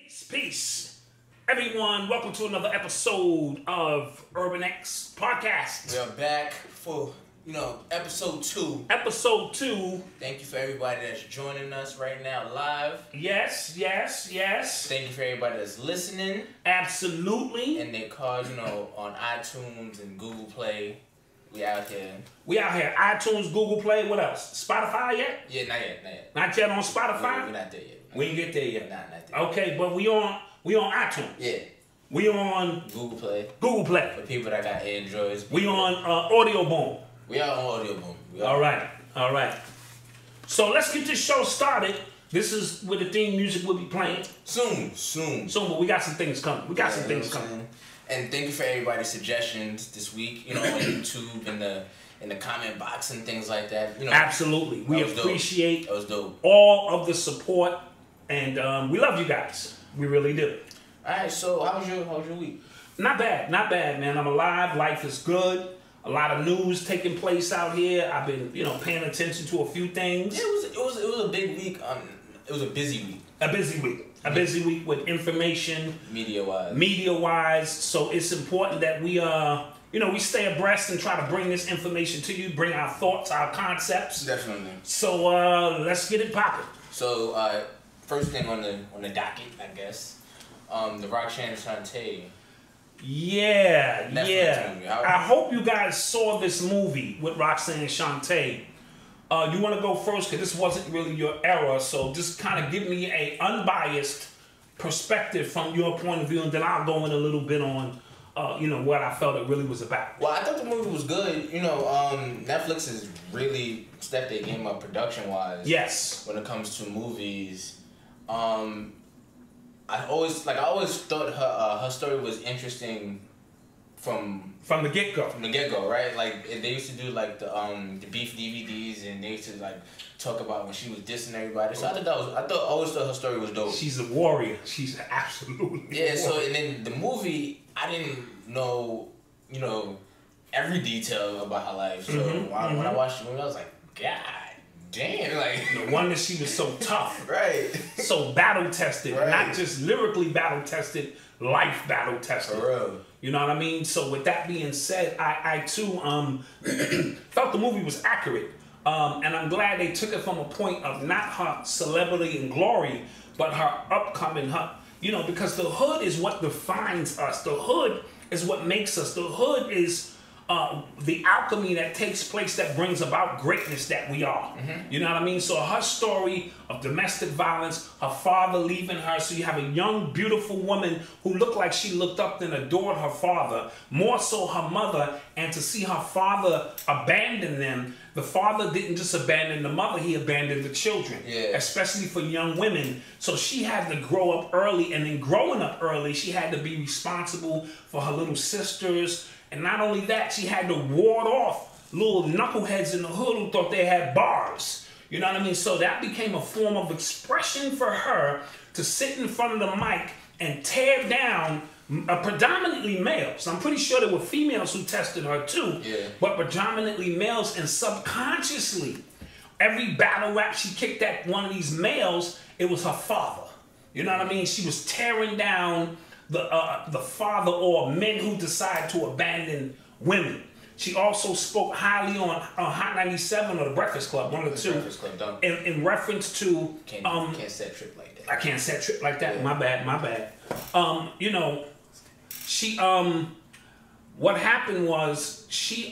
Peace. Everyone, welcome to another episode of Urban X Podcast. We are back for, episode 2. Episode 2. Thank you for everybody that's joining us right now live. Yes. Thank you for everybody that's listening. Absolutely. In their cars, on iTunes and Google Play. We out here. iTunes, Google Play, what else? Spotify yet? Yeah, not yet. Not yet on Spotify? We're not there yet. We ain't get there yet. Not there. Okay, but we on iTunes. Yeah. We on Google Play. For people that got Androids. We on Audio Boom. We are on Audio Boom. All right. So let's get this show started. This is where the theme music will be playing. Soon. But we got some things coming. And thank you for everybody's suggestions this week, on YouTube in the comment box and things like that. Absolutely. We appreciate that was dope. All of the support, and we love you guys. We really do. All right, so how's your week? Not bad, man. I'm alive. Life is good. A lot of news taking place out here. I've been, paying attention to a few things. Yeah, it was a big week. It was a busy week. A busy week with information. Media wise. So it's important that we we stay abreast and try to bring this information to you, bring our thoughts, our concepts. Definitely. So let's get it popping. So first thing on the docket, I guess, the Roxanne Shante. Yeah. Movie. I hope you guys saw this movie with Roxanne Shante. You want to go first because this wasn't really your era, so just kind of give me a unbiased perspective from your point of view, and then I'll go in a little bit on, what I felt it really was about. Well, I thought the movie was good. Netflix has really stepped their game up production-wise. Yes. When it comes to movies, I always thought her story was interesting from the get-go. From the get-go, right? Like they used to do the beef DVDs, and they used to talk about when she was dissing everybody. So I always thought her story was dope. She's a warrior. She's absolutely yeah. So and then the movie, I didn't know every detail about her life. So when I watched the movie, I was like, God damn, no wonder she was so tough. Right. So battle tested, right. Not just lyrically battle tested, life battle tested. For real. You know what I mean? So with that being said, I too felt the movie was accurate. And I'm glad they took it from a point of not her celebrity and glory, but her upcoming, because the hood is what defines us. The hood is what makes us. The hood is the alchemy that takes place that brings about greatness that we are. Mm-hmm. You know what I mean? So her story of domestic violence, her father leaving her, so you have a young, beautiful woman who looked like she looked up and adored her father, more so her mother, and to see her father abandon them. The father didn't just abandon the mother, he abandoned the children, especially for young women. So she had to grow up early, and in growing up early, she had to be responsible for her little sisters. And not only that, she had to ward off little knuckleheads in the hood who thought they had bars. You know what I mean? So that became a form of expression for her to sit in front of the mic and tear down predominantly males. I'm pretty sure there were females who tested her too, but predominantly males, and subconsciously, every battle rap she kicked at one of these males, it was her father. You know what I mean? She was tearing down the father or men who decide to abandon women. She also spoke highly on Hot 97 or The Breakfast Club, one of the two. Breakfast Club, in reference to can't set trip like that. I can't set trip like that. Yeah. My bad. She what happened was she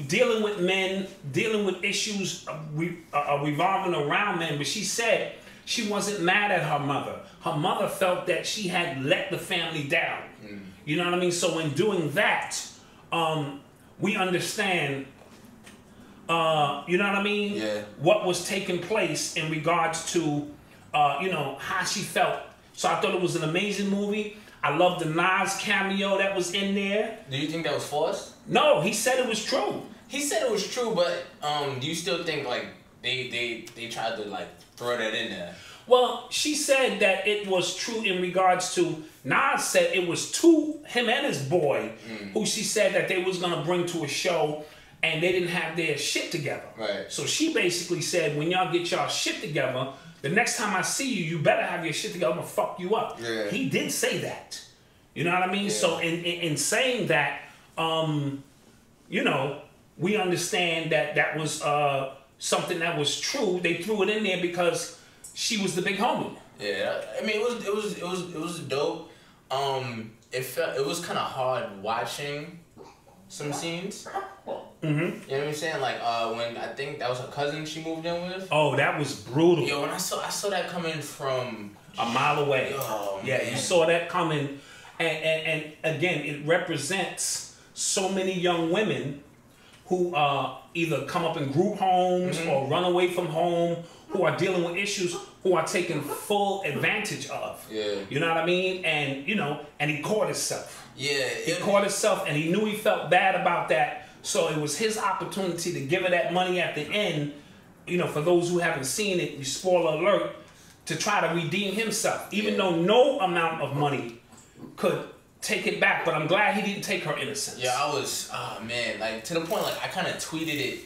dealing with men, dealing with issues revolving around men, but she said she wasn't mad at her mother. Her mother felt that she had let the family down. You know what I mean? So in doing that, we understand, you know what I mean? Yeah. What was taking place in regards to, how she felt. So I thought it was an amazing movie. I love the Nas cameo that was in there. Do you think that was forced? No, he said it was true. He said it was true, but do you still think they tried to throw that in there? Well, she said that it was true in regards to, Nas said it was to him and his boy, who she said that they was going to bring to a show, and they didn't have their shit together. Right. So she basically said, when y'all get y'all shit together, the next time I see you, you better have your shit together. I'm gonna fuck you up. Yeah. He did say that. You know what I mean? Yeah. So in saying that, you know, we understand that that was something that was true. They threw it in there because she was the big homie. Yeah, I mean it was dope. It was kind of hard watching some scenes. Mm-hmm. You know what I'm saying? Like when I think that was her cousin she moved in with. Oh, that was brutal. Yo, when I saw that coming from A mile away. Oh, yeah, man. you saw that coming, and again, it represents so many young women who either come up in group homes or run away from home, who are dealing with issues, who are taken full advantage of. Yeah. You know what I mean? And you know, and he caught himself. Yeah, He caught himself, and he knew he felt bad about that. So it was his opportunity to give her that money at the end. You know, for those who haven't seen it, you spoiler alert, to try to redeem himself, even though no amount of money could take it back. But I'm glad he didn't take her innocence. Yeah, I was, oh man, like to the point, like I kind of tweeted it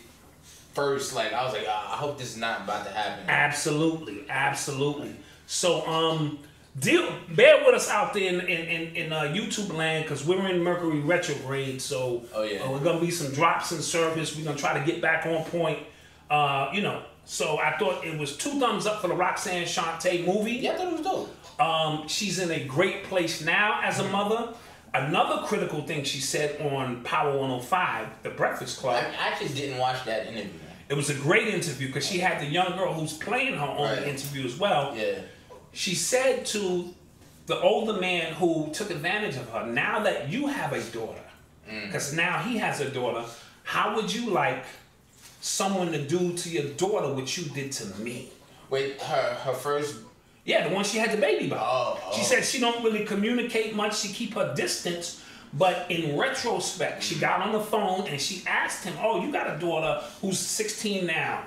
first, like I was like, I hope this is not about to happen. Absolutely, absolutely. So, bear with us out there in YouTube land, because we're in Mercury retrograde. So, we're gonna be some drops in service. We're gonna try to get back on point. You know. So I thought it was 2 thumbs up for the Roxanne Shante movie. Yeah, I thought it was dope. She's in a great place now as a mother. Another critical thing she said on Power 105, The Breakfast Club. I actually didn't watch that interview. It was a great interview because she had the young girl who's playing her on the interview as well. Yeah. She said to the older man who took advantage of her, now that you have a daughter, because now he has a daughter, how would you like someone to do to your daughter what you did to me? Wait, her first... Yeah, the one she had the baby by. Oh. She said she don't really communicate much. She keep her distance. But in retrospect, she got on the phone and she asked him, oh, you got a daughter who's 16 now.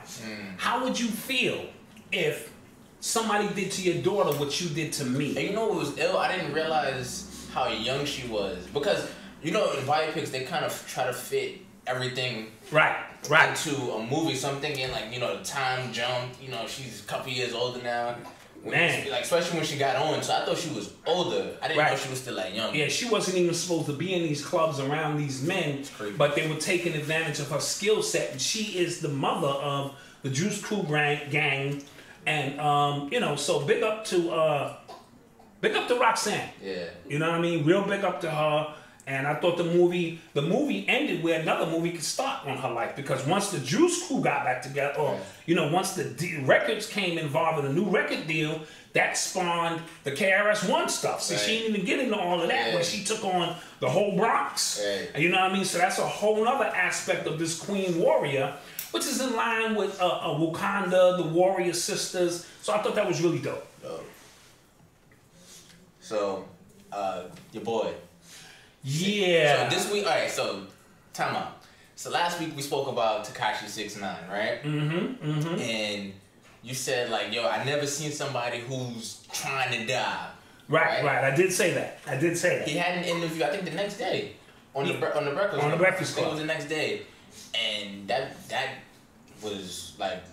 How would you feel if somebody did to your daughter what you did to me? And you know what was ill? I didn't realize how young she was. Because, you know, in biopics, they kind of try to fit everything right into a movie. So I'm thinking, like, you know, the time jump, you know, she's a couple years older now. Man. Like, especially when she got on. So I thought she was older. I didn't know she was still like young. Yeah, she wasn't even supposed to be in these clubs around these men, but they were taking advantage of her skill set. And she is the mother of the Juice Crew gang. And, you know, so big up to Roxanne. Yeah. You know what I mean? Real big up to her. And I thought the movie ended where another movie could start on her life, because once the Juice Crew got back together, or you know, once the records came involved in a new record deal, that spawned the KRS-One stuff. So she didn't even get into all of that when she took on the whole Bronx. And you know what I mean? So that's a whole other aspect of this Queen Warrior, which is in line with Wakanda, the Warrior Sisters. So I thought that was really dope. So, your boy. Yeah. So this week, alright, so time out. So last week we spoke about Tekashi 6ix9ine, right? And you said, like, yo, I never seen somebody who's trying to die. Right. I did say that. He had an interview, I think the next day, on the Breakfast Club. On the Breakfast Club. It was the next day. And that was, like,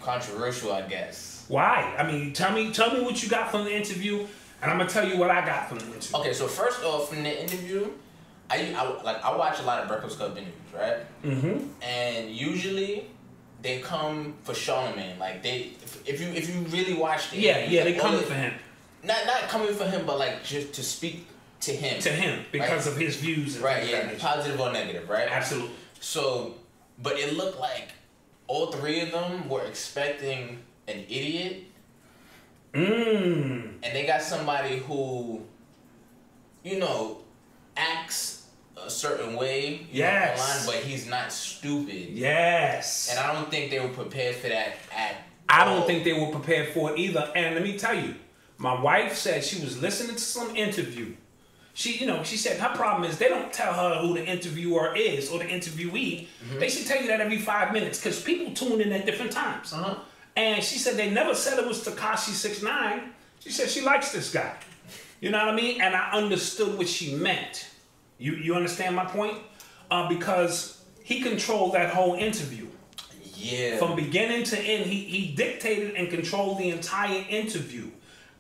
controversial, I guess. Why? I mean, tell me what you got from the interview, and I'm gonna tell you what I got from the interview. Okay, so first off, from the interview, I watch a lot of Breakfast Club interviews, right? And usually they come for Charlamagne. Like if you really watch the interview, they coming for him. Not coming for him, but like just to speak to him. To him because of his views. And positive or negative, right? Absolutely. So, but it looked like all 3 of them were expecting an idiot. And they got somebody who, you know, acts a certain way, you know, online, but he's not stupid. Yes. And I don't think they were prepared for that I don't think they were prepared for it either. And let me tell you, my wife said she was listening to some interview. She said her problem is they don't tell her who the interviewer is or the interviewee. They should tell you that every 5 minutes because people tune in at different times. And she said they never said it was Tekashi 6ix9ine. She said she likes this guy. You know what I mean? And I understood what she meant. You understand my point? Because he controlled that whole interview. Yeah. From beginning to end, he dictated and controlled the entire interview.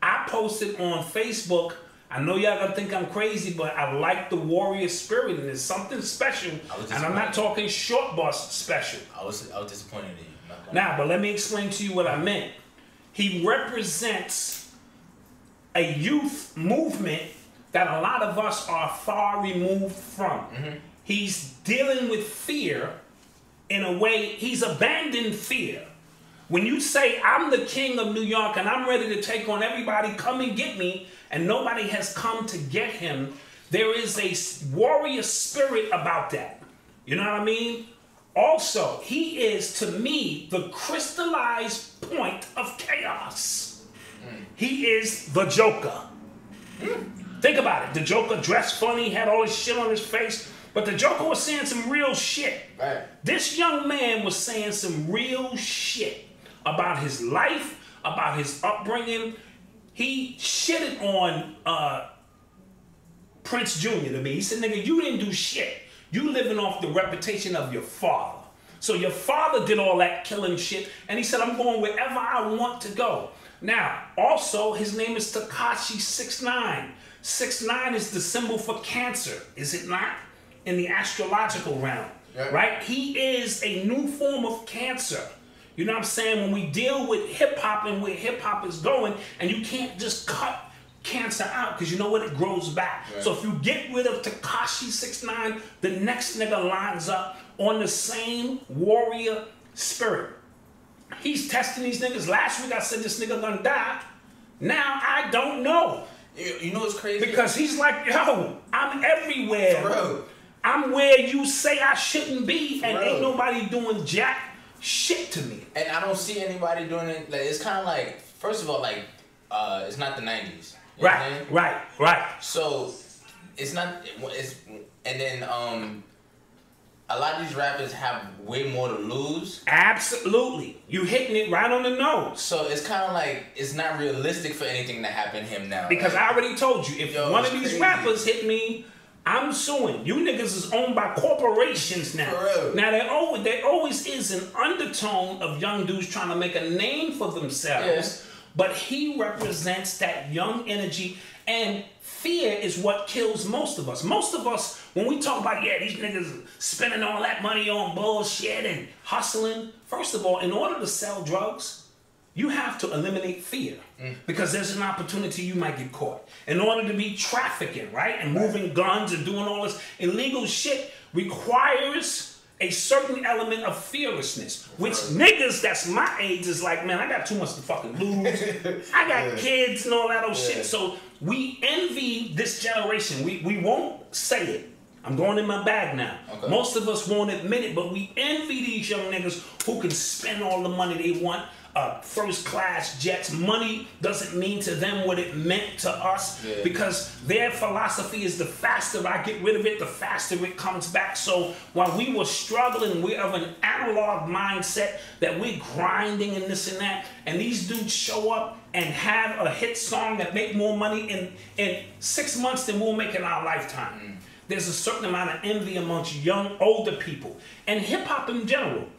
I posted on Facebook. I know y'all gonna think I'm crazy, but I like the warrior spirit, and it's something special. And I'm not talking short bus special. I was disappointed in you. Now, but let me explain to you what I meant. He represents a youth movement that a lot of us are far removed from. He's dealing with fear in a way. He's abandoned fear. When you say, I'm the king of New York and I'm ready to take on everybody, come and get me, and nobody has come to get him, there is a warrior spirit about that. You know what I mean? Also, he is, to me, the crystallized point of chaos. He is the Joker. Think about it. The Joker dressed funny, had all this shit on his face, but the Joker was saying some real shit. Right. This young man was saying some real shit about his life, about his upbringing. He shitted on Prince Jr. to me. He said, nigga, you didn't do shit. You living off the reputation of your father. So your father did all that killing shit, and he said, I'm going wherever I want to go. Now, also, his name is Tekashi 6ix9ine. 6ix9ine is the symbol for Cancer, is it not? In the astrological realm, right? He is a new form of Cancer. You know what I'm saying? When we deal with hip-hop and where hip-hop is going, and you can't just cut Cancer out, because you know what? It grows back. Right. So if you get rid of Tekashi 6ix9ine, the next nigga lines up on the same warrior spirit. He's testing these niggas. Last week I said this nigga gonna die. Now I don't know. You know what's crazy? Because he's like, yo, I'm everywhere. Bro. I'm where you say I shouldn't be, and Bro. ain't nobody doing jack shit to me. And I don't see anybody doing it. Like, it's kind of like, first of all, like, it's not the 90s. You know what I'm saying? Right. So it's not. And then a lot of these rappers have way more to lose. Absolutely, you hitting it right on the nose. So it's kind of like it's not realistic for anything to happen to him now. Because I already told you, if one of these crazy. rappers hit me, I'm suing. You niggas is owned by corporations now. For real. Now there always is an undertone of young dudes trying to make a name for themselves. Yeah. But he represents that young energy, and fear is what kills most of us. Most of us, when we talk about, yeah, these niggas spending all that money on bullshit and hustling, first of all, in order to sell drugs, you have to eliminate fear. Because there's an opportunity you might get caught. In order to be trafficking, right, and moving guns and doing all this illegal shit requires a certain element of fearlessness, which niggas that's my age is like, man, I got too much to fucking lose. I got kids and all that old shit. So we envy this generation. We won't say it. I'm going in my bag now. Okay. Most of us won't admit it, but we envy these young niggas who can spend all the money they want. First class jets. Money doesn't mean to them what it meant to us, because their philosophy is the faster I get rid of it, the faster it comes back. So while we were struggling, we're of an analog mindset that we're grinding and this and that, and these dudes show up and have a hit song that make more money in 6 months than we'll make in our lifetime. There's a certain amount of envy amongst young, older people, and hip-hop in general.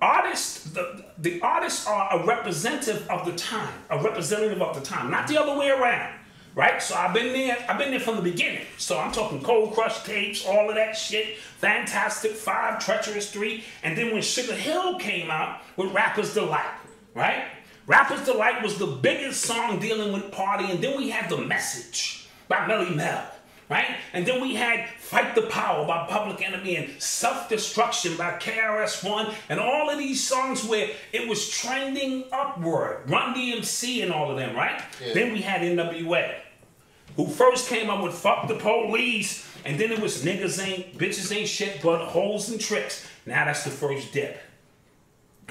Artists, the artists are a representative of the time, not the other way around, right? So I've been there from the beginning. So I'm talking Cold Crush tapes, all of that shit, Fantastic 5, Treacherous 3, and then when Sugar Hill came out with Rapper's Delight, right? Rapper's Delight was the biggest song dealing with party, and then we had The Message by Melly Mel. Right? And then we had Fight the Power by Public Enemy and Self-Destruction by KRS-One and all of these songs where it was trending upward. Run DMC and all of them, right? Yeah. Then we had NWA, who first came up with Fuck the Police, and then it was bitches ain't shit but hoes and tricks. Now that's the first dip.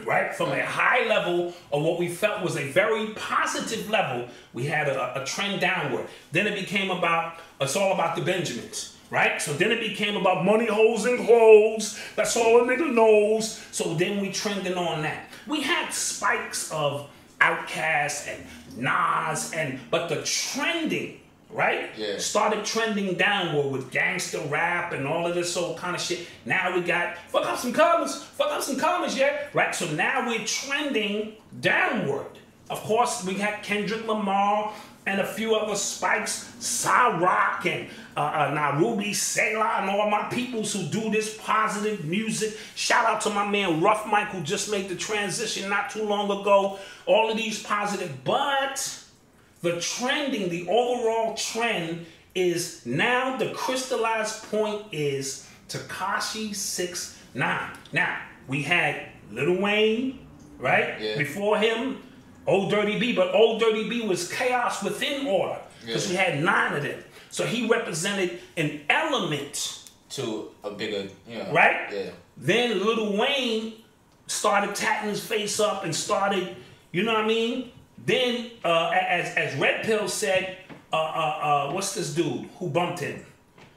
Right? From a high level of what we felt was a very positive level, we had a trend downward. Then it became about, it's all about the Benjamins, right? So then it became about money, hoes, and clothes. That's all a nigga knows. So then we trended on that. We had spikes of Outkast and Nas, but the trending, right? Yeah. Started trending downward with gangster rap and all of this old kind of shit. Now we got fuck up some commas, yeah, right? So now we're trending downward. Of course, we had Kendrick Lamar and a few other Spikes, Cyrock and Narubi, Selah, and all my peoples who do this positive music. Shout out to my man Rough Mike who just made the transition not too long ago. All of these positive, but the trending, the overall trend is now the crystallized point is Tekashi 6ix9ine. Now, we had Lil Wayne, right? Yeah. Before him, Old Dirty B, but Old Dirty B was chaos within order because we had 9 of them. So he represented an element to a bigger, right? Yeah. Then Lil Wayne started tatting his face up and started, you know what I mean? Then, as Red Pill said, what's this dude who bumped him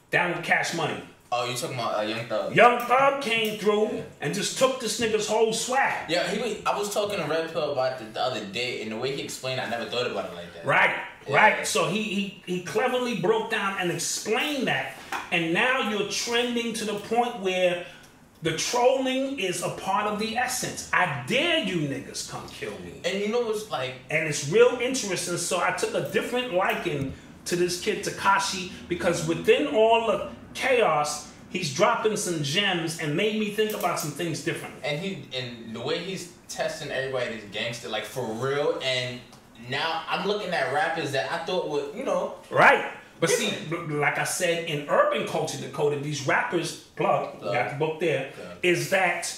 down with Cash Money? Oh, you talking about Young Thug? Young Thug came through and just took this nigga's whole swag. Yeah, I was talking to Red Pill about it the other day, and the way he explained, I never thought about it like that. Right, yeah. right. So he cleverly broke down and explained that, and now you're trending to the point where the trolling is a part of the essence. I dare you niggas come kill me. And you know what's like... And it's real interesting. So I took a different liking to this kid Tekashi because within all the chaos, he's dropping some gems and made me think about some things differently. And the way he's testing everybody that's gangster, like for real. And now I'm looking at rappers that I thought would, Right. But see, like I said, in urban culture, Dakota, these rappers, plug, got the book there, is that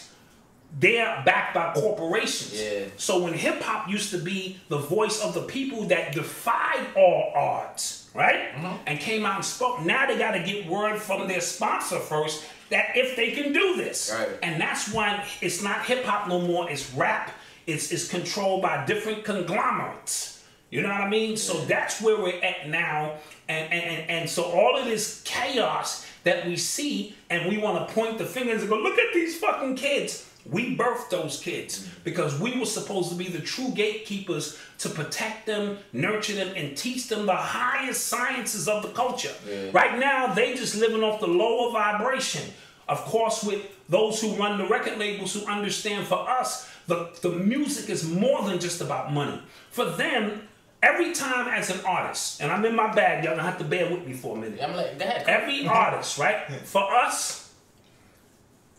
they're backed by corporations. Yeah. So when hip hop used to be the voice of the people that defied all odds, right? And came out and spoke, now they got to get word from their sponsor first that if they can do this. Right. And that's why it's not hip hop no more, it's rap. It's controlled by different conglomerates. You know what I mean? So that's where we're at now. And so all of this chaos that we see, and we want to point the fingers and go, look at these fucking kids. We birthed those kids because we were supposed to be the true gatekeepers to protect them, nurture them, and teach them the highest sciences of the culture. Yeah. Right now, they just living off the lower vibration. Of course, with those who run the record labels who understand for us, the music is more than just about money. For them, every time as an artist, and I'm in my bag, y'all gonna have to bear with me for a minute. I'm like, go ahead. Every artist, right? For us,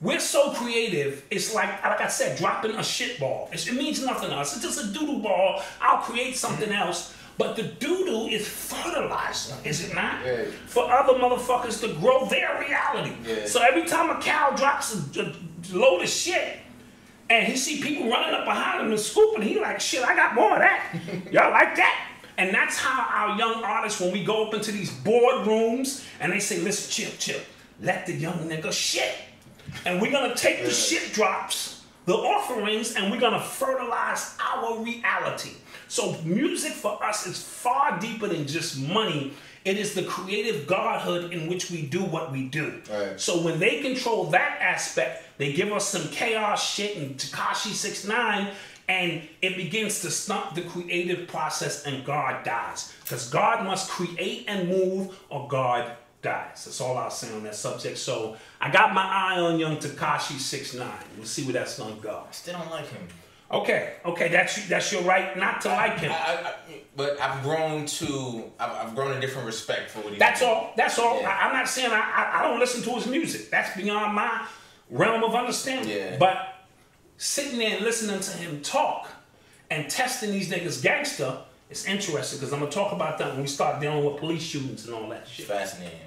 we're so creative, it's like I said, dropping a shit ball. It means nothing to us. It's just a doodle ball. I'll create something else. But the doodle is fertilizer, is it not? Yeah. For other motherfuckers to grow their reality. Yeah. So every time a cow drops a load of shit, and he see people running up behind him and scooping, he like, shit, I got more of that. Y'all like that? And that's how our young artists, when we go up into these boardrooms, and they say, listen, chill, let the young nigga shit. And we're gonna take the shit drops, the offerings, and we're gonna fertilize our reality. So music for us is far deeper than just money. It is the creative godhood in which we do what we do. Right. So when they control that aspect, they give us some chaos shit and Tekashi 6ix9ine, and it begins to stunt the creative process, and God dies. Because God must create and move, or God dies. That's all I'll say on that subject. So I got my eye on young Tekashi 6ix9ine. We'll see where that's gonna go. I still don't like him. Okay, that's your right not to like him. But I've grown a different respect for what he That's all. Yeah. I'm not saying I don't listen to his music. That's beyond my realm of understanding. Yeah. But sitting there and listening to him talk and testing these niggas gangster is interesting because I'm gonna talk about that when we start dealing with police shootings and all that shit. Fascinating.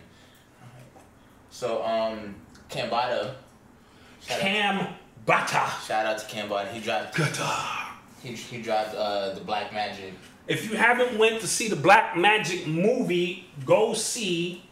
So Cambada. Shout out to Cambada. He dropped He dropped the Black Magic. If you haven't went to see the Black Magic movie, go see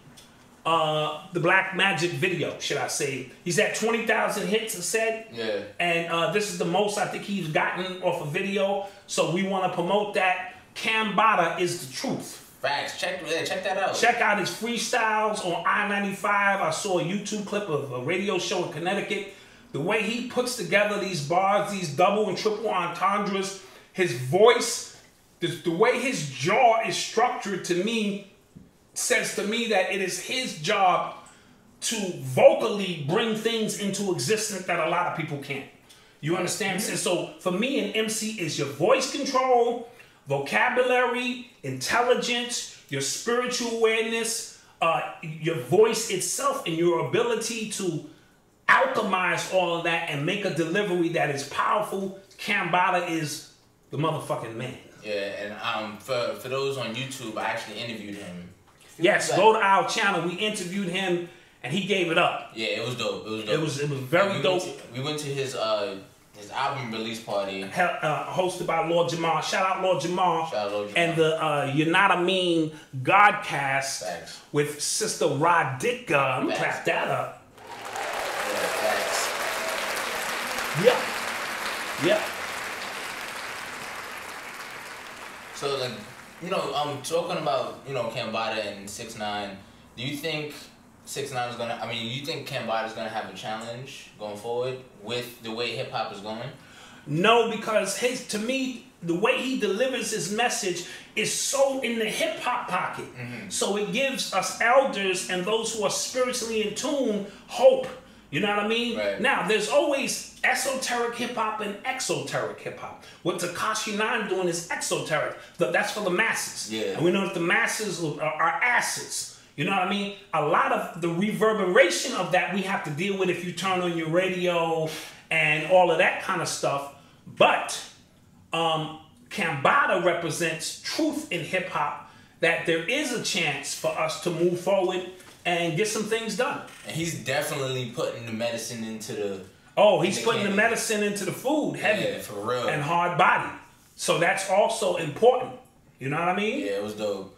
the Black Magic video, should I say. He's at 20,000 hits, it said. Yeah. And this is the most I think he's gotten off a video. So we want to promote that. Cambada is the truth. Facts. Check that out. Check out his freestyles on I-95. I saw a YouTube clip of a radio show in Connecticut. The way he puts together these bars, these double and triple entendres, his voice, the way his jaw is structured to me says to me that it is his job to vocally bring things into existence that a lot of people can't. You understand? Mm-hmm. So for me, an MC is your voice control, vocabulary, intelligence, your spiritual awareness, your voice itself, and your ability to alchemize all of that and make a delivery that is powerful. Cambada is the motherfucking man. Yeah, and for those on YouTube, I actually interviewed him. Yes, go to our channel. We interviewed him, and he gave it up. Yeah, it was dope. It was dope. It was very dope. We went to his album release party. Hosted by Lord Jamar. Shout out Lord Jamar. Shout out Lord Jamar. And the You're Not a Mean Godcast. Facts. With Sister Radhika. I'm gonna clap that up. Yeah, facts. Yeah. So, like, you know, talking about, you know, Cambada and 6ix9ine, do you think 6ix9ine is gonna? I mean, you think Cambada is gonna have a challenge going forward with the way hip hop is going? No, because to me, the way he delivers his message is so in the hip hop pocket. Mm-hmm. So it gives us elders and those who are spiritually in tune hope. You know what I mean? Right. Now, there's always esoteric hip hop and exoteric hip hop. What Tekashi 9 doing is exoteric. That's for the masses. Yeah. And we know that the masses are asses. You know what I mean? A lot of the reverberation of that we have to deal with if you turn on your radio and all of that kind of stuff. But Cambada represents truth in hip hop, that there is a chance for us to move forward and get some things done. And he's definitely putting the medicine into the... Oh, he's putting the medicine into the food, heavy. Yeah, for real. And hard body. So that's also important. You know what I mean? Yeah, it was dope.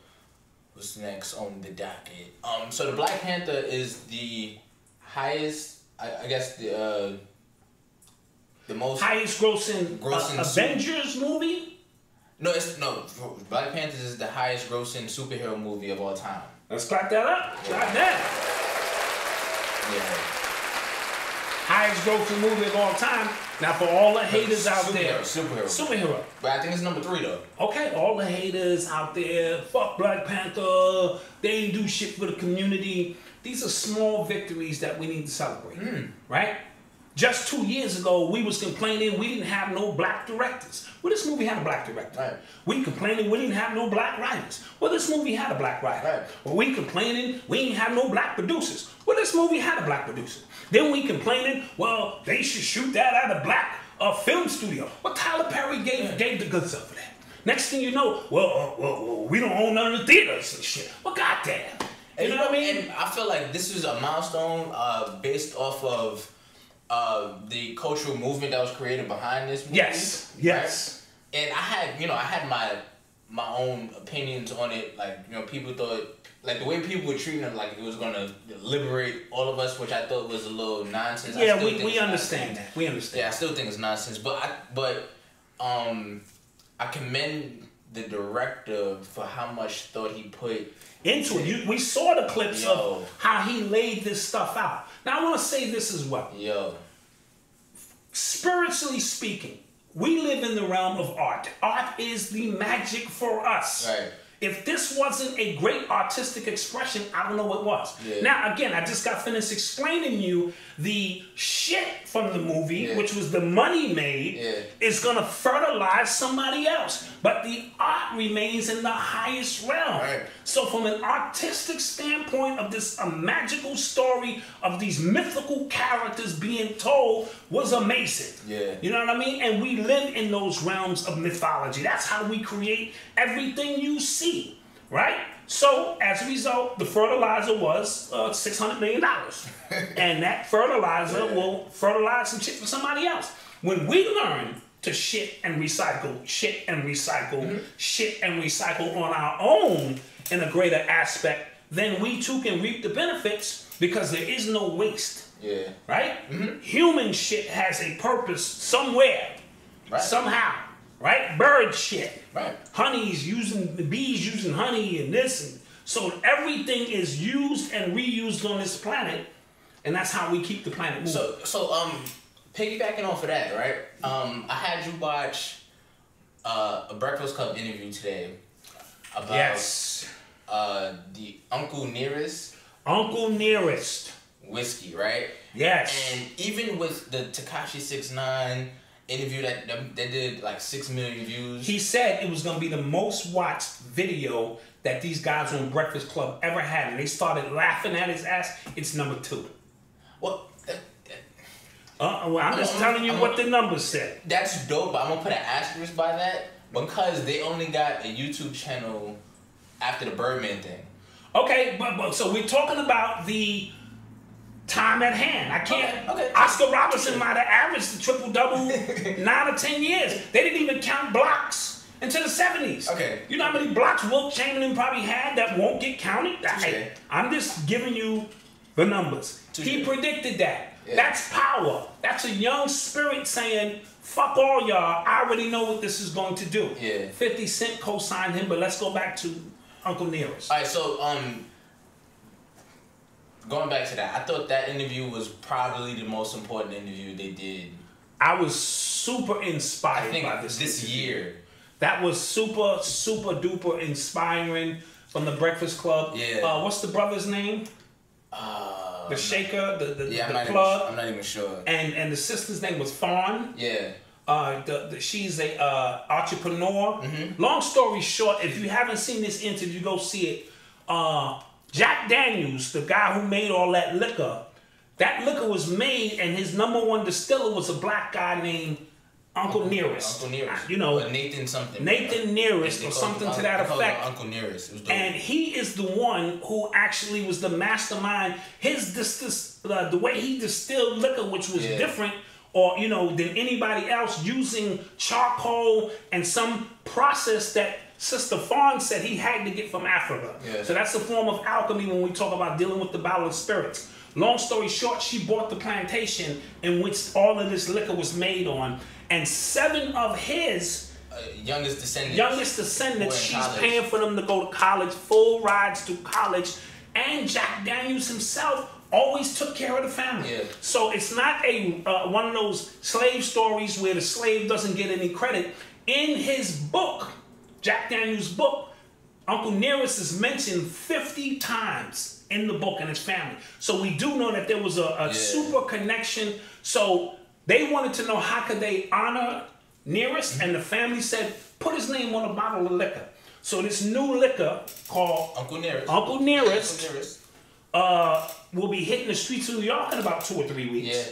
What's next on the docket? So the Black Panther is the highest, I guess the most... Highest grossing Avengers movie? No, Black Panther is the highest grossing superhero movie of all time. Let's clap that up. Clap that. Yeah. Highest grossing movie of all time. Now, for all the haters out there. Superhero. But I think it's number 3, though. Okay, all the haters out there. Fuck Black Panther. They ain't do shit for the community. These are small victories that we need to celebrate. Right? Just 2 years ago, we was complaining we didn't have no black directors. Well, this movie had a black director. Right. We complaining we didn't have no black writers. Well, this movie had a black writer. Right. Well, we complaining we didn't have no black producers. Well, this movie had a black producer. Then we complaining, well, they should shoot that at a black film studio. Well, Tyler Perry gave the good stuff for that. Next thing you know, well, we don't own none of the theaters and shit. Well, goddamn. You know what I mean? And I feel like this is a milestone based off of the cultural movement that was created behind this movie. Yes. Right? And I had my own opinions on it. Like, you know, people thought, like, the way people were treating it, like it was gonna liberate all of us, which I thought was a little nonsense. Yeah, we understand that. We understand. Yeah, I still think it's nonsense. But I commend the director for how much thought he put into it. We saw the clips of how he laid this stuff out. Now, I want to say this as well. Spiritually speaking, we live in the realm of art. Art is the magic for us. Right. If this wasn't a great artistic expression, I don't know what was. Yeah. Now, again, I just got finished explaining you the shit from the movie, which was the money made, is going to fertilize somebody else. But the art remains in the highest realm. Right. So from an artistic standpoint of this a magical story of these mythical characters being told was amazing. Yeah. You know what I mean? And we live in those realms of mythology. That's how we create everything you see, right? So as a result, the fertilizer was $600 million. And that fertilizer will fertilize some shit for somebody else. When we learn to shit and recycle, shit and recycle, shit and recycle on our own in a greater aspect, then we too can reap the benefits because there is no waste. Yeah. Right? Human shit has a purpose somewhere. Right. Somehow. Right? Bird shit. Right. Bees using honey and this. And so everything is used and reused on this planet. And that's how we keep the planet moving. So piggybacking off of that, right? I had you watch a Breakfast Club interview today about the Uncle Nearest. Uncle Nearest. Whiskey, right? Yes. And even with the Tekashi 6ix9ine interview that did like 6 million views. He said it was going to be the most watched video that these guys on Breakfast Club ever had. And they started laughing at his ass. It's number 2. Well, I'm just telling you what the numbers said. That's dope, but I'm going to put an asterisk by that because they only got a YouTube channel after the Birdman thing. Okay, but so we're talking about the time at hand. I can't. Okay. Oscar Robertson might have averaged the triple-double 9 or 10 years. They didn't even count blocks until the 70s. Okay. You know how many blocks Wilt Chamberlain probably had that won't get counted? I'm just giving you the numbers. He predicted that. Yeah. That's power. That's a young spirit saying, fuck all y'all. I already know what this is going to do. Yeah. 50 Cent co-signed him, but let's go back to Uncle Nearest. All right, so going back to that, I thought that interview was probably the most important interview they did. I was super inspired by this year. That was super, super duper inspiring from the Breakfast Club. Yeah. What's the brother's name? The Shaker, the plug. I'm not even sure. And the sister's name was Fawn. Yeah. She's a entrepreneur. Mm-hmm. Long story short, if you haven't seen this interview, go see it. Jack Daniels, the guy who made all that liquor was made, and his #1 distiller was a black guy named Uncle Nearest. Uncle Nearest. You know, Nathan something. Nathan Nearest or something to that effect. Uncle Nearest. It was dope. And he is the one who actually was the mastermind. The way he distilled liquor, which was different, or than anybody else, using charcoal and some process that Sister Fawn said he had to get from Africa. Yeah. So that's a form of alchemy when we talk about dealing with the battle of spirits. Long story short, she bought the plantation in which all of this liquor was made on, and 7 of his youngest descendants, she's paying for them to go to college, full rides to college, and Jack Daniels himself always took care of the family. Yeah. So it's not a one of those slave stories where the slave doesn't get any credit. In his book, Jack Daniels' book, Uncle Nearest is mentioned 50 times in the book and his family. So we do know that there was a super connection. So they wanted to know how could they honor Nearest, and the family said, put his name on a bottle of liquor. So this new liquor called Uncle Nearest will be hitting the streets of New York in about 2 or 3 weeks. Yeah.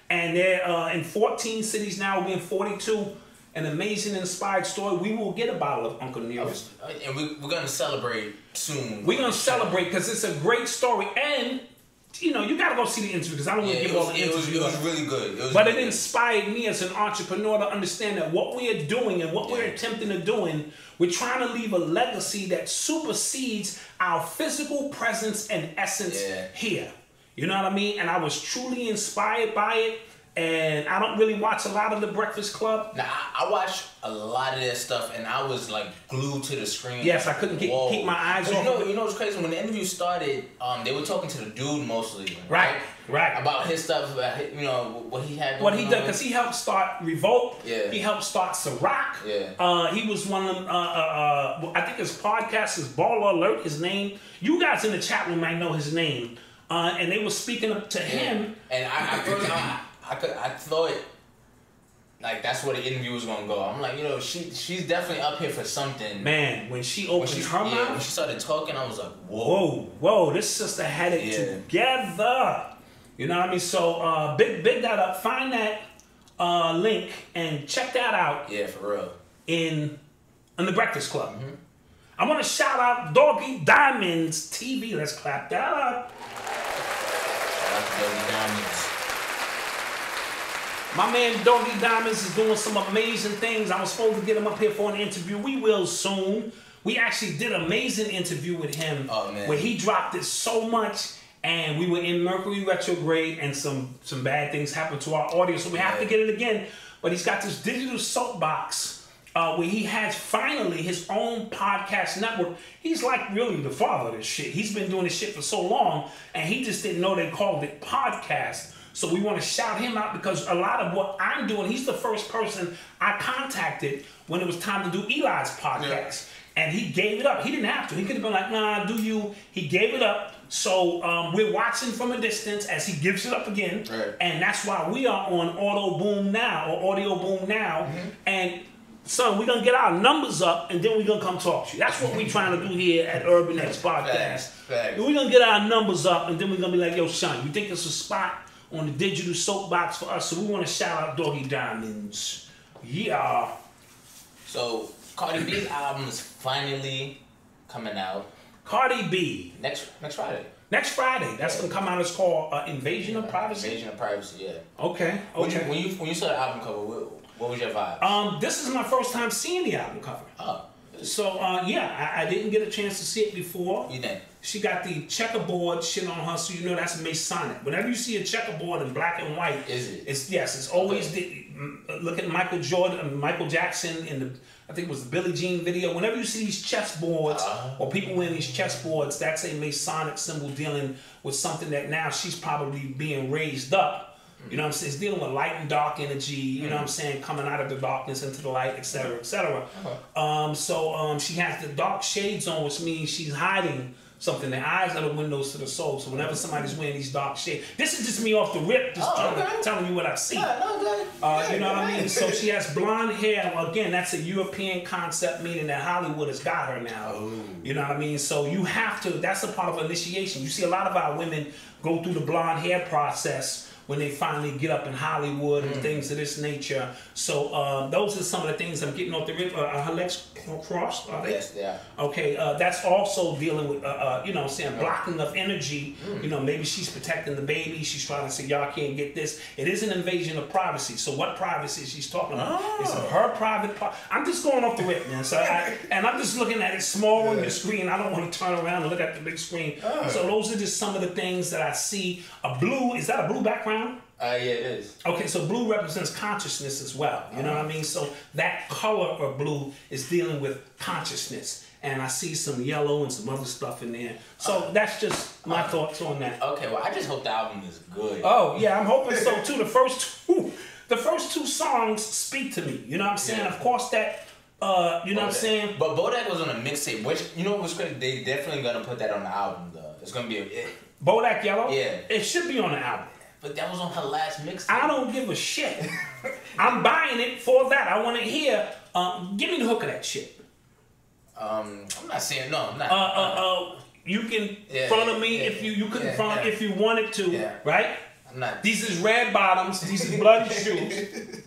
And they're in 14 cities now, we'll be in 42. An amazing, inspired story. We will get a bottle of Uncle Nearest. And we're going to celebrate soon. We're going to celebrate because it's a great story. And, you got to go see the interview because I don't want to give all the interview. It was really good. But it inspired me as an entrepreneur to understand that what we are doing and what we're attempting to do, we're trying to leave a legacy that supersedes our physical presence and essence here. You know what I mean? And I was truly inspired by it. And I don't really watch a lot of the Breakfast Club. Now, I watch a lot of that stuff, and I was like glued to the screen. Yes, I couldn't keep my eyes off. You know what's crazy? When the interview started, they were talking to the dude mostly. Right. About his stuff, what he had. What he done, because he helped start Revolt. Yeah. He helped start Ciroc. Yeah. He was one of them, I think his podcast is Baller Alert, his name. You guys in the chat room might know his name. And they were speaking up to him. And I thought like that's where the interview was gonna go. I'm like, she's definitely up here for something. Man, when she opened her mouth, when she started talking, I was like, whoa, this sister had it together. You know what I mean? So big that up. Find that link and check that out. Yeah, for real. In the Breakfast Club. Mm-hmm. I want to shout out Doggy Diamonds TV. Let's clap that up. Shout out to Doggy Diamonds. My man Doggy Diamonds is doing some amazing things. I was supposed to get him up here for an interview. We will soon. We actually did an amazing interview with him where he dropped it so much, and we were in Mercury retrograde, and some bad things happened to our audience, so we have to get it again. But he's got this digital soapbox where he has finally his own podcast network. He's like really the father of this shit. He's been doing this shit for so long, and he just didn't know they called it podcast. So we want to shout him out because a lot of what I'm doing, he's the first person I contacted when it was time to do Eli's podcast. And he gave it up. He didn't have to. He could have been like, nah, do you? He gave it up. So we're watching from a distance as he gives it up again. Right. And that's why we are on Auto Boom now, or Audio Boom now. Mm-hmm. And son, we're going to get our numbers up, and then we're going to come talk to you. That's what we're trying to do here at Urban X Podcast. Facts. We're going to get our numbers up, and then we're going to be like, yo, son, you think it's a spot on the digital soapbox for us? So we want to shout out Doggy Diamonds. Yeah. So Cardi B's album is finally coming out. Cardi B. Next Friday. Next Friday. That's going to come out. It's called Invasion of Privacy. Invasion of Privacy, yeah. Okay. When you saw the album cover, what was your vibe? This is my first time seeing the album cover. Oh. So, yeah, I didn't get a chance to see it before. You didn't? She got the checkerboard shit on her, so you know that's Masonic. Whenever you see a checkerboard in black and white, it's always look at Michael Jordan, Michael Jackson in the, I think it was the Billie Jean video. Whenever you see these chessboards or people wearing these chessboards, that's a Masonic symbol dealing with something that now she's probably being raised up. You know what I'm saying? It's dealing with light and dark energy, you know what I'm saying, coming out of the darkness into the light, etc., etc. So she has the dark shades on, which means she's hiding something. The eyes are the windows to the soul. So whenever somebody's wearing these dark shades, this is just me off the rip, just telling you what I see. You know what I mean? So she has blonde hair. Well, again, that's a European concept, meaning that Hollywood has got her now. You know what I mean? So you have to, that's a part of initiation. You see a lot of our women go through the blonde hair process when they finally get up in Hollywood and things of this nature. So those are some of the things I'm getting off the rip. Her legs crossed, are they? Yes, they are. Okay, that's also dealing with, you know, saying blocking of energy. You know, maybe she's protecting the baby. She's trying to say, y'all can't get this. It is an invasion of privacy. So what privacy she's talking about? Is her private part? I'm just going off the rip, man. So and I'm just looking at it small on the screen. I don't want to turn around and look at the big screen. So those are just some of the things that I see. A blue, is that a blue background? Yeah, it is. Okay, so blue represents consciousness as well. You know what I mean? So that color of blue is dealing with consciousness. And I see some yellow and some other stuff in there. So that's just my thoughts on that. Okay, well, I just hope the album is good. Oh, yeah, I'm hoping so too. The first two songs speak to me. You know what I'm saying? Of course, that, you know what I'm saying? But Bodak was on a mixtape, which, you know what was crazy? They definitely going to put that on the album, though. It's going to be Bodak Yellow? Yeah. It should be on the album. But that was on her last mixtape. I don't give a shit. I'm buying it for that. I want to hear. Give me the hook of that shit. I'm not saying no. I'm not. You can front of me if you could front if you wanted to, right? I'm not. These is red bottoms. These is bloody shoes.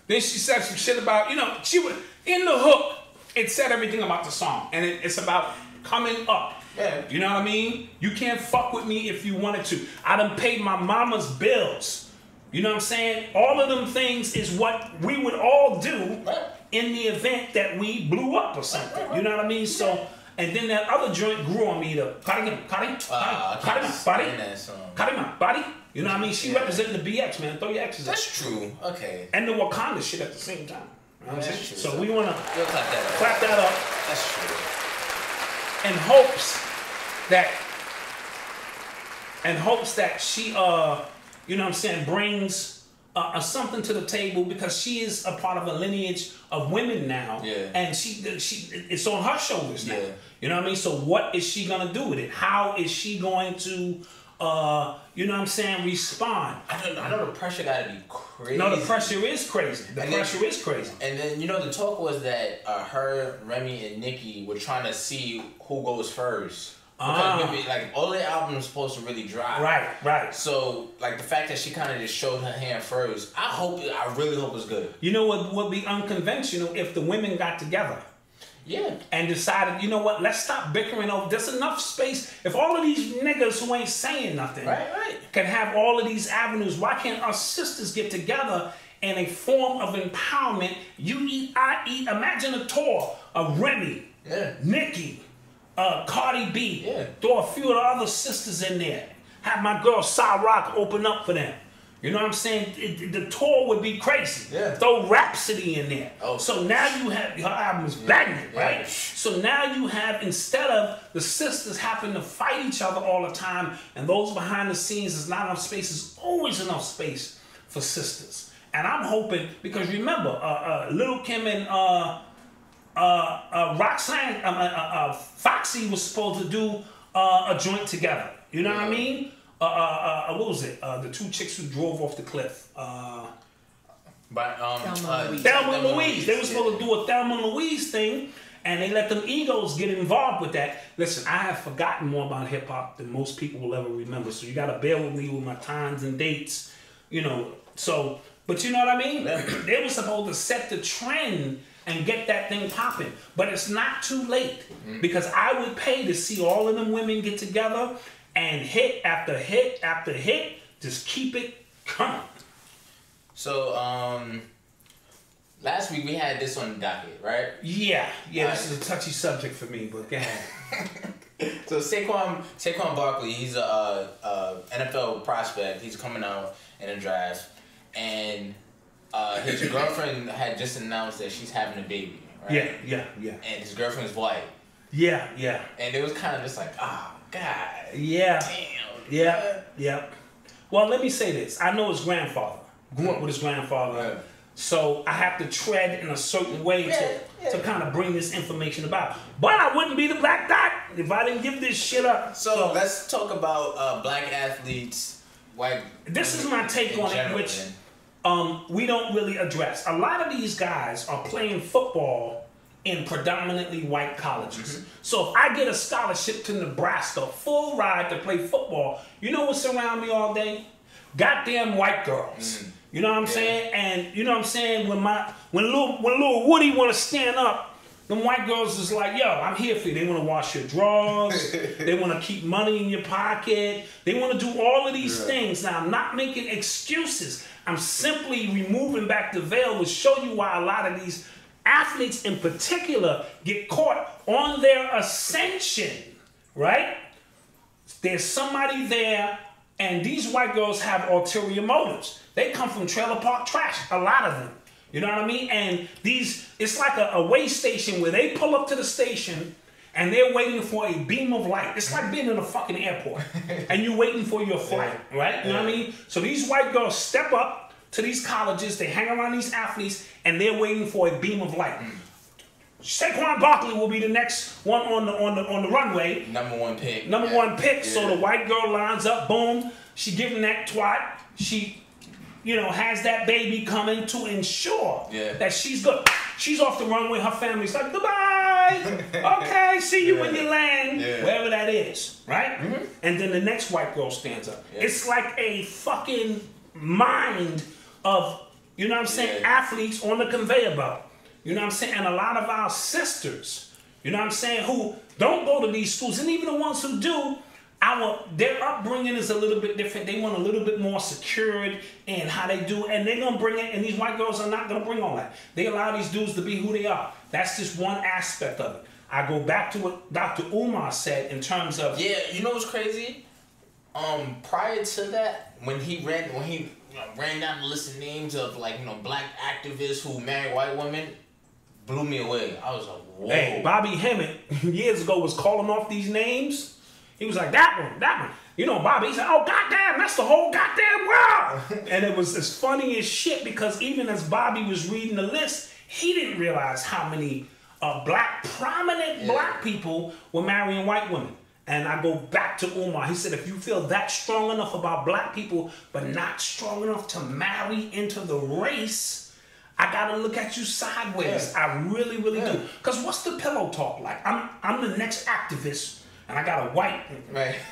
Then she said some shit about, you know, she was in the hook. It said everything about the song, and it's about coming up. Yeah. You know what I mean? You can't fuck with me if you wanted to. I done paid my mama's bills. You know what I'm saying? All of them things is what we would all do in the event that we blew up or something. You know what I mean? So, and then that other joint grew on me, the Cardi. You know what I mean? She representing the BX, man. Throw your X's. That's true. Okay. And the Wakanda shit at the same time. You know what I'm saying? True. So we want to clap that up. That's true. In hopes that she, you know what I'm saying, brings something to the table, because she is a part of a lineage of women now. Yeah. And she it's on her shoulders now. Yeah. You know what I mean? So what is she going to do with it? How is she going to, you know what I'm saying, respond? I know the pressure got to be crazy. No, the pressure is crazy. The pressure is crazy. And then, you know, the talk was that her, Remy, and Nicki were trying to see who goes first. Because maybe, like, all their albums are supposed to really drop. Right. So, like, the fact that she kind of just showed her hand first, I really hope it's good. You know what would be unconventional if the women got together? Yeah. And decided, you know what, let's stop bickering over. There's enough space. If all of these niggas who ain't saying nothing can have all of these avenues, why can't our sisters get together in a form of empowerment? You eat, I eat. Imagine a tour of Remy, Nicki, Cardi B. Throw a few of the other sisters in there. Have my girl Cy Rock open up for them. You know what I'm saying? The tour would be crazy. Throw Rhapsody in there. So now you have, her album's banging, right? So now you have, instead of the sisters having to fight each other all the time, and those behind the scenes, there's not enough space, there's always enough space for sisters. And I'm hoping, because remember, Lil' Kim and Roxanne, Foxy was supposed to do a joint together. You know what I mean? What was it? The two chicks who drove off the cliff. Thelma and Louise. They were supposed to do a Thelma and Louise thing, and they let them egos get involved with that. Listen, I have forgotten more about hip hop than most people will ever remember, so you gotta bear with me with my times and dates, you know. So, but you know what I mean? They were supposed to set the trend and get that thing popping, but it's not too late because I would pay to see all of them women get together and hit after hit after hit. Just keep it coming. So, last week we had this on the docket, right? Yeah, this is a touchy subject for me, but go ahead. So Saquon Barkley, he's a NFL prospect. He's coming out in a draft, and his girlfriend had just announced that she's having a baby, right? Yeah. And his girlfriend's white. Yeah. And it was kind of just like, oh, God. Yeah. Damn. Yeah. Well, let me say this. I know his grandfather. Grew up with his grandfather. Right. So I have to tread in a certain way to kind of bring this information about. But I wouldn't be the Black Dot if I didn't give this shit up. So let's talk about black athletes, white. This is my take on it, which we don't really address. A lot of these guys are playing football in predominantly white colleges. So if I get a scholarship to Nebraska, full ride to play football, you know what's around me all day? Goddamn white girls. You know what I'm saying? And you know what I'm saying? When little Woody want to stand up, them white girls is like, yo, I'm here for you. They want to wash your drawers. They want to keep money in your pocket. They want to do all of these things. Now, I'm not making excuses. I'm simply removing back the veil to show you why a lot of these athletes in particular get caught on their ascension, right? There's somebody there, and these white girls have ulterior motives. They come from trailer park trash, a lot of them. You know what I mean? And it's like a way station where they pull up to the station and they're waiting for a beam of light. It's like being in a fucking airport and you're waiting for your flight, right? You know what I mean? So these white girls step up to these colleges, they hang around these athletes, and they're waiting for a beam of light. Saquon Barkley will be the next one on the runway. Number one pick. One pick. So the white girl lines up, boom. She give him that twat. She, has that baby coming to ensure that she's good. She's off the runway. Her family's like, goodbye. Okay, see you when you land, wherever that is, right? And then the next white girl stands up. It's like a fucking mind of, athletes on the conveyor belt. You know what I'm saying? And a lot of our sisters, who don't go to these schools, and even the ones who do, their upbringing is a little bit different. They want a little bit more secured in how they do, and they're going to bring it, and these white girls are not going to bring all that. They allow these dudes to be who they are. That's just one aspect of it. I go back to what Dr. Umar said in terms of... Yeah, you know what's crazy? Prior to that, when he ran down the list of names of black activists who marry white women, blew me away. I was like, whoa. Hey, Bobby Hemmett years ago was calling off these names. He was like, that one. Bobby, he said, oh, goddamn, that's the whole goddamn world. And it was as funny as shit because even as Bobby was reading the list, he didn't realize how many prominent black people were marrying white women. And I go back to Umar. He said, if you feel that strong enough about black people, but not strong enough to marry into the race, I gotta look at you sideways. I really, really do. Because what's the pillow talk like? I'm the next activist, and I got a white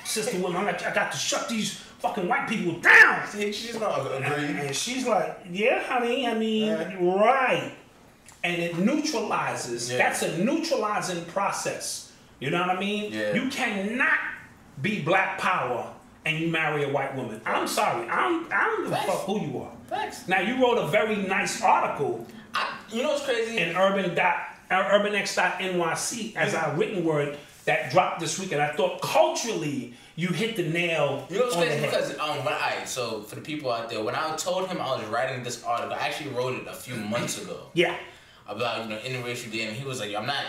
sister woman. I got to shut these fucking white people down. She's not agreeing. And she's like, yeah, honey, right. And it neutralizes. That's a neutralizing process. You know what I mean? Yeah. You cannot be black power and you marry a white woman. I'm sorry. I don't give a fuck who you are. Facts. Now, you wrote a very nice article. You know what's crazy? In urbanx.nyc as our written word that dropped this week. And I thought culturally you hit the nail. You know what's crazy? Because, so for the people out there, when I told him I was writing this article, I actually wrote it a few months ago. Yeah. About interracial dating, and he was like, I'm not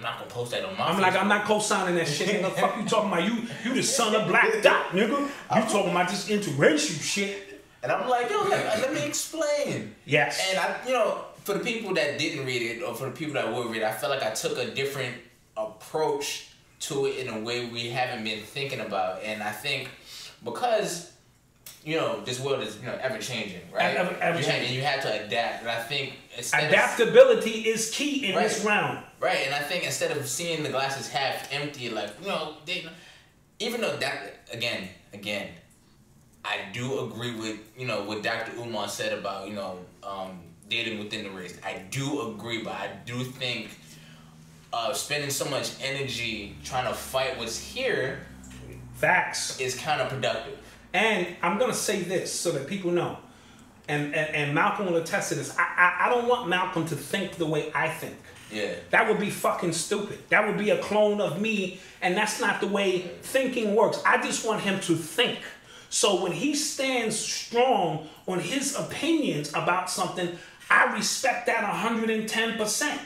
gonna post that on my. I'm like, I'm not co-signing that shit. What the fuck you talking about? You the son of Black Dot, nigga. You talking about this interracial shit? And I'm like, yo, let me explain. Yes. And for the people that didn't read it, or for the people that will read it, I felt like I took a different approach to it in a way we haven't been thinking about. And I think because, this world is, ever changing, right? Ever changing. And you have to adapt. And I think adaptability is key in this round. Right. And I think instead of seeing the glasses half empty, like, even though that, again, I do agree with, what Dr. Umar said about, dating within the race. I do agree, but I do think spending so much energy trying to fight what's here, facts, is counterproductive. And I'm gonna say this so that people know, and Malcolm will attest to this. I don't want Malcolm to think the way I think. Yeah. That would be fucking stupid. That would be a clone of me, and that's not the way thinking works. I just want him to think. So when he stands strong on his opinions about something, I respect that 110%.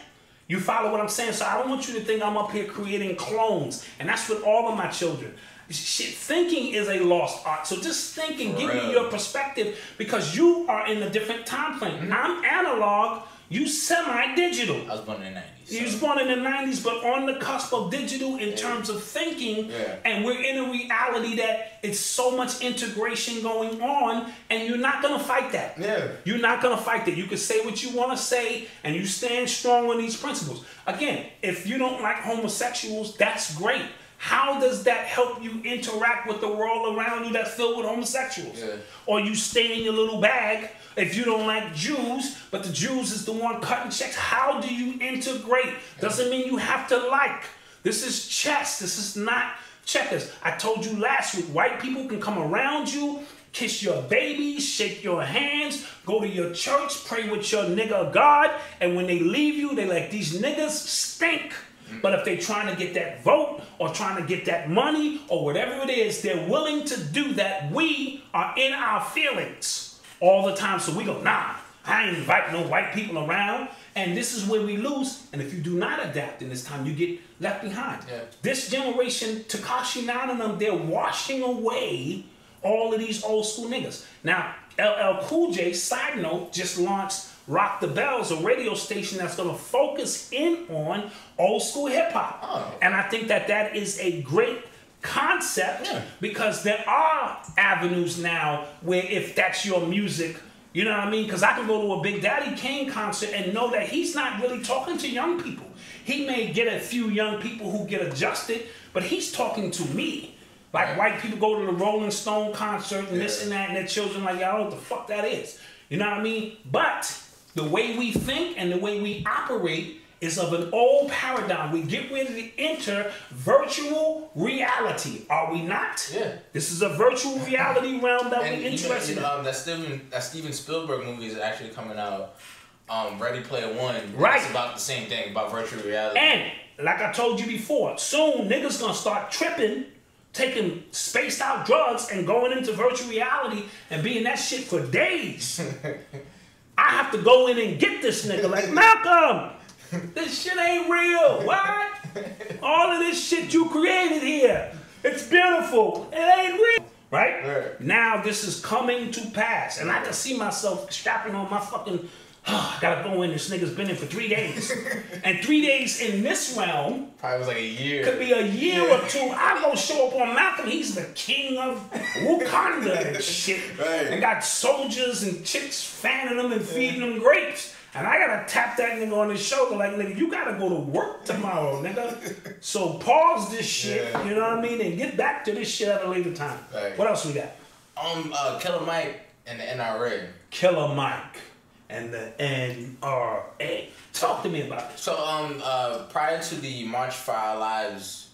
You follow what I'm saying? So I don't want you to think I'm up here creating clones. And that's with all of my children. Shit, thinking is a lost art. So just think and give me your perspective, because you are in a different time frame. I'm analog, you semi-digital. I was born in the 90s. You was born in the 90s, but on the cusp of digital in terms of thinking. Yeah. And we're in a reality that it's so much integration going on, and you're not going to fight that. Yeah. You're not going to fight that. You can say what you want to say, and you stand strong on these principles. Again, if you don't like homosexuals, that's great. How does that help you interact with the world around you that's filled with homosexuals? Yeah. Or you stay in your little bag if you don't like Jews, but the Jews is the one cutting checks. How do you integrate? Doesn't mean you have to like. This is chess. This is not checkers. I told you last week, white people can come around you, kiss your babies, shake your hands, go to your church, pray with your nigga God, and when they leave you, they like, these niggas stink. But if they're trying to get that vote or trying to get that money or whatever it is, they're willing to do that. We are in our feelings all the time. So we go, nah, I ain't invite no white people around. And this is where we lose. And if you do not adapt in this time, you get left behind. Yeah. This generation, Tekashi 9 and them, they're washing away all of these old school niggas. Now, LL Cool J, side note, just launched Rock the Bells, a radio station that's going to focus in on old school hip hop. Oh. And I think that that is a great concept, because there are avenues now where if that's your music, you know what I mean? Because I can go to a Big Daddy Kane concert and know that he's not really talking to young people. He may get a few young people who get adjusted, but he's talking to me. Like white people go to the Rolling Stone concert and this and that, and their children like, y'all know what the fuck that is. You know what I mean? But the way we think and the way we operate is of an old paradigm. We get ready to enter virtual reality. Are we not? Yeah. This is a virtual reality realm that we're interested in. That Steven Spielberg movie is actually coming out. Ready Player One. Right. It's about the same thing, about virtual reality. And like I told you before, soon niggas gonna start tripping, taking spaced out drugs and going into virtual reality and being that shit for days. I have to go in and get this nigga like, Malcolm, this shit ain't real. What? All of this shit you created here, it's beautiful. It ain't real. Right? Now this is coming to pass. And I can see myself strapping on my fucking, I gotta go in, this nigga's been in for 3 days. And 3 days in this realm probably was like a year. Could be a year or two. I'm gonna show up on Malcolm. He's the king of Wakanda and shit. Right. And got soldiers and chicks fanning them and feeding them grapes. And I gotta tap that nigga on his shoulder like, nigga, you gotta go to work tomorrow, nigga. So pause this shit, you know what I mean? And get back to this shit at a later time. Right. What else we got? Killer Mike and the NRA. Killer Mike and the NRA. Talk to me about it. So, prior to the March for Our Lives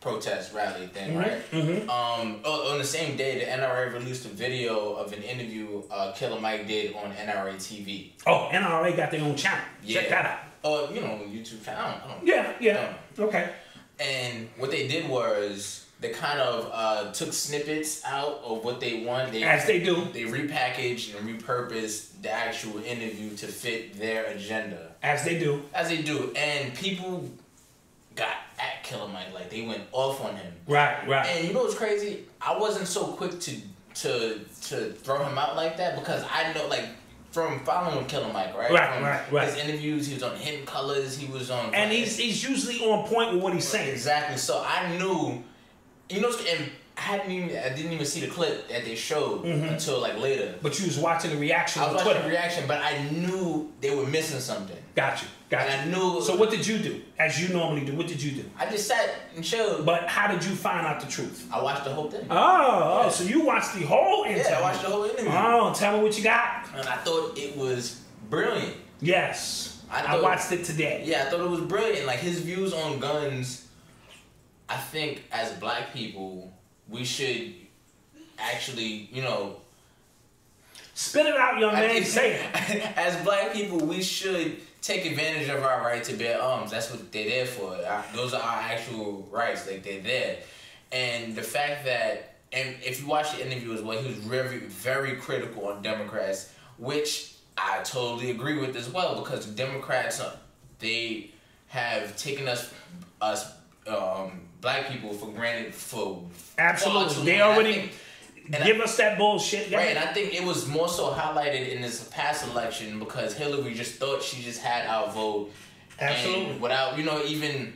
protest rally thing, right? On the same day, the NRA released a video of an interview Killer Mike did on NRA TV. Oh, NRA got their own channel. Check that out. Oh, YouTube channel. I don't know. Yeah. Okay. And what they did was they kind of took snippets out of what they want. As they do. They repackaged and repurposed the actual interview to fit their agenda. As they do. As they do. And people got at Killer Mike. Like, they went off on him. Right. And you know what's crazy? I wasn't so quick to throw him out like that, because I know, like, from following Killer Mike, right? Right. His interviews, he was on Hidden Colors, he was on... And he's usually on point with what he's saying. Exactly. So I knew, and I didn't even see the clip that they showed until like later. But you was watching the reaction I was on watching Twitter. the reaction, but I knew they were missing something. Got you. And I knew... So what did you do, as you normally do? What did you do? I just sat and chilled. But how did you find out the truth? I watched the whole thing. Oh, so you watched the whole interview. Yeah, I watched the whole interview. Oh, tell me what you got. And I thought it was brilliant. Yes. I thought, watched it today. Yeah, I thought it was brilliant. Like, his views on guns, I think as black people, we should actually, Spit it out, young man. Say it. As black people, we should take advantage of our right to bear arms. That's what they're there for. Those are our actual rights. Like, they're there. And the fact that, and if you watch the interview as well, he was very, very critical on Democrats, which I totally agree with as well, because the Democrats, they have taken us black people for granted for absolutely. They already give us that bullshit. Right, and I think it was more so highlighted in this past election because Hillary just thought she just had our vote. Absolutely. And without, even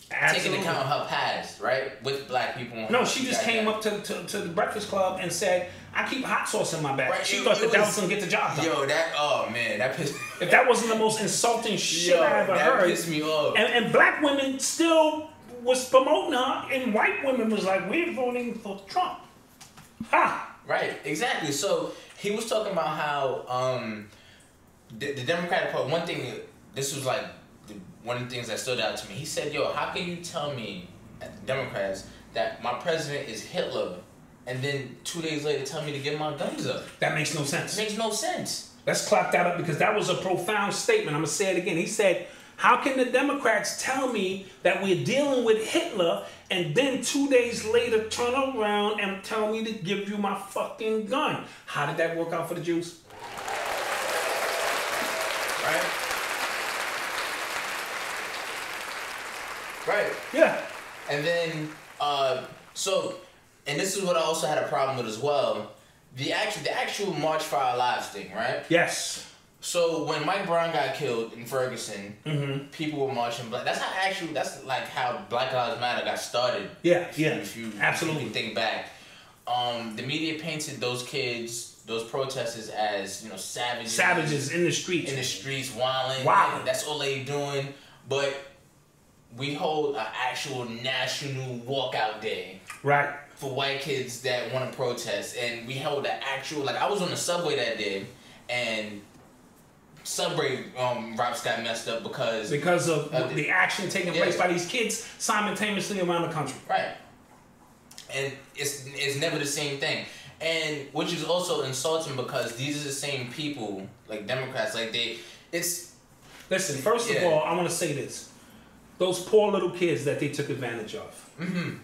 taking account of her past, right? With black people. No, she just came up to the Breakfast Club and said, I keep hot sauce in my bag. Right, she thought that was going to get the job done. Yo, that pissed me off. If that wasn't the most insulting shit I ever heard. That pissed me off. And black women still was promoting her, and white women was like, we're voting for Trump. Ha! Right, exactly. So he was talking about how the Democratic Party, one thing, this was like one of the things that stood out to me. He said, yo, how can you tell me, Democrats, that my president is Hitler, and then 2 days later tell me to give my guns up? That makes no sense. It makes no sense. Let's clap that up because that was a profound statement. I'm going to say it again. He said, how can the Democrats tell me that we're dealing with Hitler and then 2 days later turn around and tell me to give you my fucking gun? How did that work out for the Jews? Right. Yeah. And then, and this is what I also had a problem with as well. The actual March for Our Lives thing, right? Yes. So when Mike Brown got killed in Ferguson, people were marching black. That's like how Black Lives Matter got started. Yeah. If you absolutely think back, the media painted those kids, those protesters, as savages. Savages in the streets. Wilding. Wow. That's all they doing. But we hold an actual national walkout day. Right. For white kids that want to protest, and we held an actual, I was on the subway that day, and subway routes got messed up because of the action taking place by these kids simultaneously around the country. Right. And it's never the same thing. And which is also insulting because these are the same people, like Democrats, Listen, first of all, I want to say this. Those poor little kids that they took advantage of. Mm-hmm.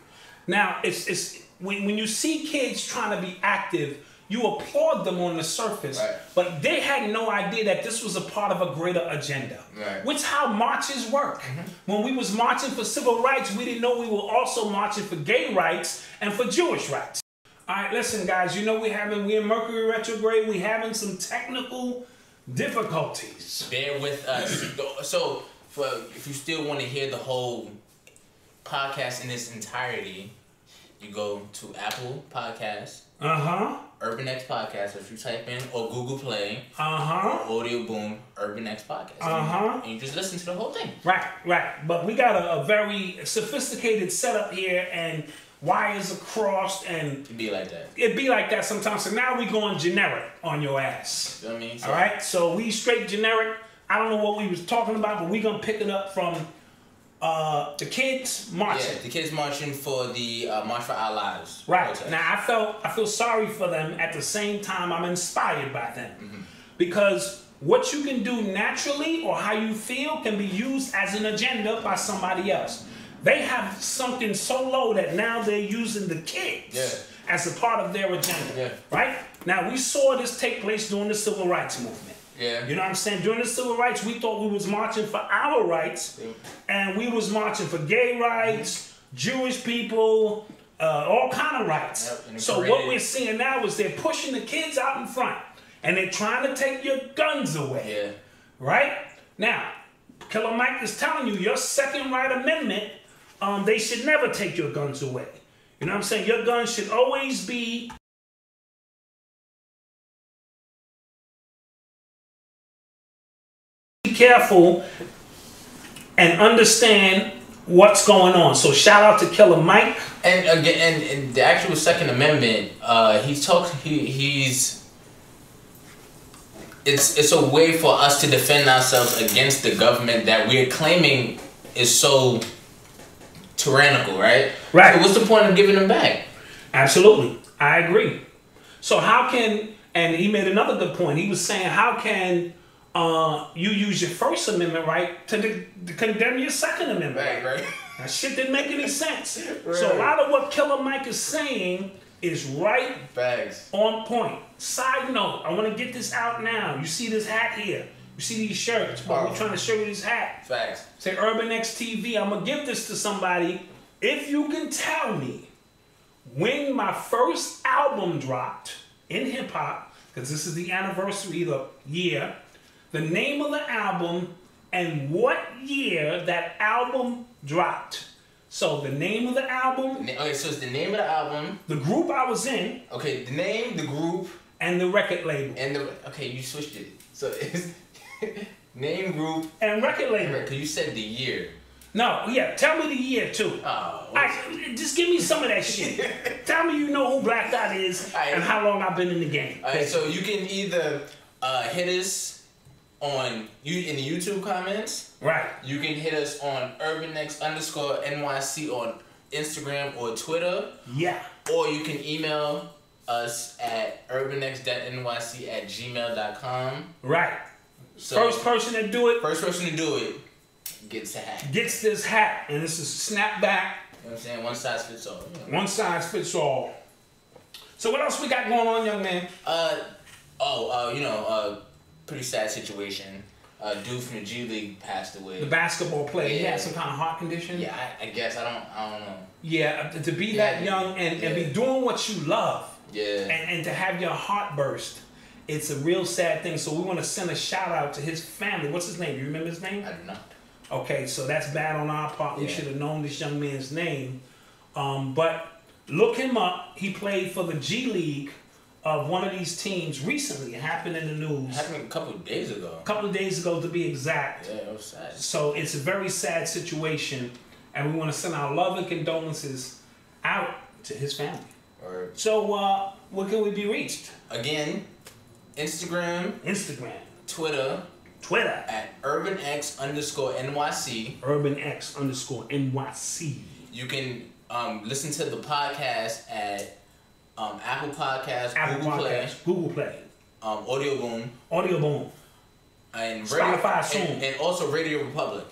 Now, it's when you see kids trying to be active, you applaud them on the surface, right. But they had no idea that this was a part of a greater agenda. Right. Which how marches work. Mm-hmm. When we was marching for civil rights, we didn't know we were also marching for gay rights and for Jewish rights. All right, listen, guys, we're in Mercury retrograde. We're having some technical difficulties. Bear with us. So, if you still want to hear the whole podcast in its entirety, you go to Apple Podcasts. Urban X Podcast, if you type in, or Google Play, or Audio Boom, Urban X Podcast. And you just listen to the whole thing. Right. But we got a very sophisticated setup here, and wires are crossed, and It'd be like that. It'd be like that sometimes. So now we going generic on your ass. You know what I mean? All right? So we straight generic. I don't know what we was talking about, but we going to pick it up from the kids marching. Yeah, the kids marching for the March for Our Lives. Right. protest. Now, I feel sorry for them. At the same time, I'm inspired by them. Because what you can do naturally or how you feel can be used as an agenda by somebody else. They have something so low that now they're using the kids as a part of their agenda. Yeah. Right? Now, we saw this take place during the Civil Rights Movement. Yeah. You know what I'm saying? During the Civil Rights, we thought we was marching for our rights, and we was marching for gay rights, Jewish people, all kind of rights. Yep, so what we're seeing now is they're pushing the kids out in front, and they're trying to take your guns away. Yeah. Right? Now, Killer Mike is telling you your Second Right Amendment, they should never take your guns away. You know what I'm saying? Your guns should always be careful and understand what's going on. So shout out to Killer Mike. And again, and the actual Second Amendment, it's a way for us to defend ourselves against the government that we're claiming is so tyrannical, right? Right. So what's the point of giving them back? Absolutely. I agree. So how can, and he made another good point. He was saying, how can you use your First Amendment right to condemn your Second Amendment? Right. That shit didn't make any sense. Right. So a lot of what Killer Mike is saying is right Facts. on point. Side note, I want to get this out now. You see this hat here. You see these shirts, but we're trying to show you this hat. Facts. Say Urban X TV. I'm going to give this to somebody. If you can tell me when my first album dropped in hip hop, because this is the anniversary of the year, the name of the album and what year that album dropped. So the name of the album. Okay, so it's the name of the album. The group I was in. Okay, the name, the group. And the record label. And okay, you switched it. So it's name, group. And record label. Because you said the year. No, yeah, tell me the year too. Oh. Just give me some of that shit. Tell me you know who Black Dot is and how long I've been in the game. Alright, so you can either hit us on in the YouTube comments. Right. You can hit us on UrbanX_NYC on Instagram or Twitter. Yeah. Or you can email us at urbanx.nyc@gmail.com. Right. So first person to do it gets a hat. Gets this hat, and this is snap back. You know what I'm saying? One size fits all. You know. One size fits all. So what else we got going on, young man? Pretty sad situation. Dude from the G League passed away. The basketball player. Yeah. He had some kind of heart condition. Yeah, I guess I don't know. Yeah, to be that young and be doing what you love. Yeah. And to have your heart burst. It's a real sad thing. So we want to send a shout out to his family. What's his name? You remember his name? I do not. Okay, so that's bad on our part. We should have known this young man's name. But look him up. He played for the G League of one of these teams recently. It happened in the news. It happened a couple of days ago. A couple of days ago, to be exact. Yeah, it was sad. So it's a very sad situation, and we want to send our love and condolences out to his family. Or so, where can we be reached? Again, Instagram, Twitter at UrbanX_NYC. UrbanX_NYC. You can listen to the podcast at Apple Podcasts, Google Play, Audio Boom, and Spotify soon, and also Radio Republic.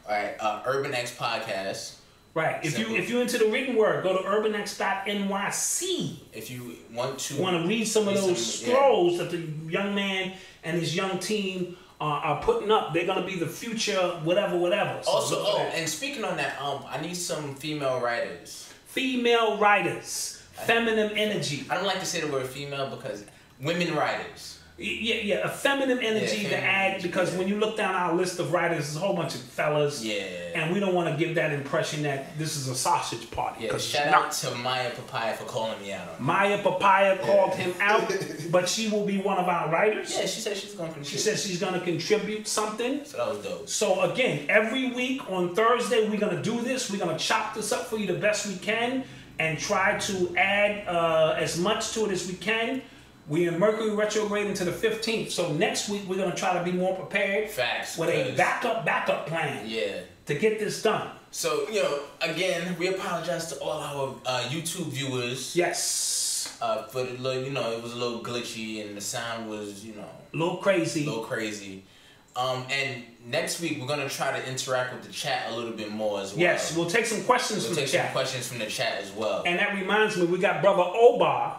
All right, Urban X Podcast. Right. If you're into the written word, go to urbanx.nyc. If you want to read some of those scrolls that the young man and his young team are putting up, they're gonna be the future, whatever. So also, and speaking on that, I need some female writers. Feminine energy. I don't like to say the word female because women writers. Yeah, a feminine energy to add, because when you look down our list of writers, there's a whole bunch of fellas. Yeah. And we don't want to give that impression that this is a sausage party. Yeah, shout out to Maya Papaya for calling me out on it. Maya Papaya called him out, but she will be one of our writers. Yeah, she said she's going to contribute. She said she's going to contribute something. So that was dope. So again, every week on Thursday, we're going to do this. We're going to chop this up for you the best we can and try to add as much to it as we can. We're in Mercury retrograde into the 15th. So next week, we're going to try to be more prepared. Facts. With a backup plan. Yeah. To get this done. So, again, we apologize to all our YouTube viewers. Yes. For the little, it was a little glitchy and the sound was, a little crazy. And next week, we're going to try to interact with the chat a little bit more as well. Yes, we'll take some questions from the chat. As well. And that reminds me, we got Brother Obar,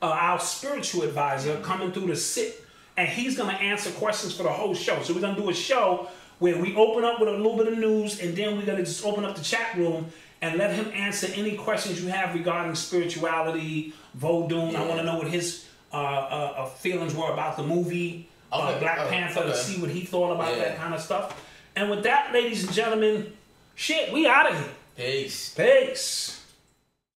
our spiritual advisor, coming through to sit, and he's going to answer questions for the whole show. So we're going to do a show where we open up with a little bit of news, and then we're going to just open up the chat room and let him answer any questions you have regarding spirituality, Vodun. I want to know what his feelings were about the movie Black Panther to see what he thought about that kind of stuff. And with that, ladies and gentlemen, shit, we out of here. Peace. Peace.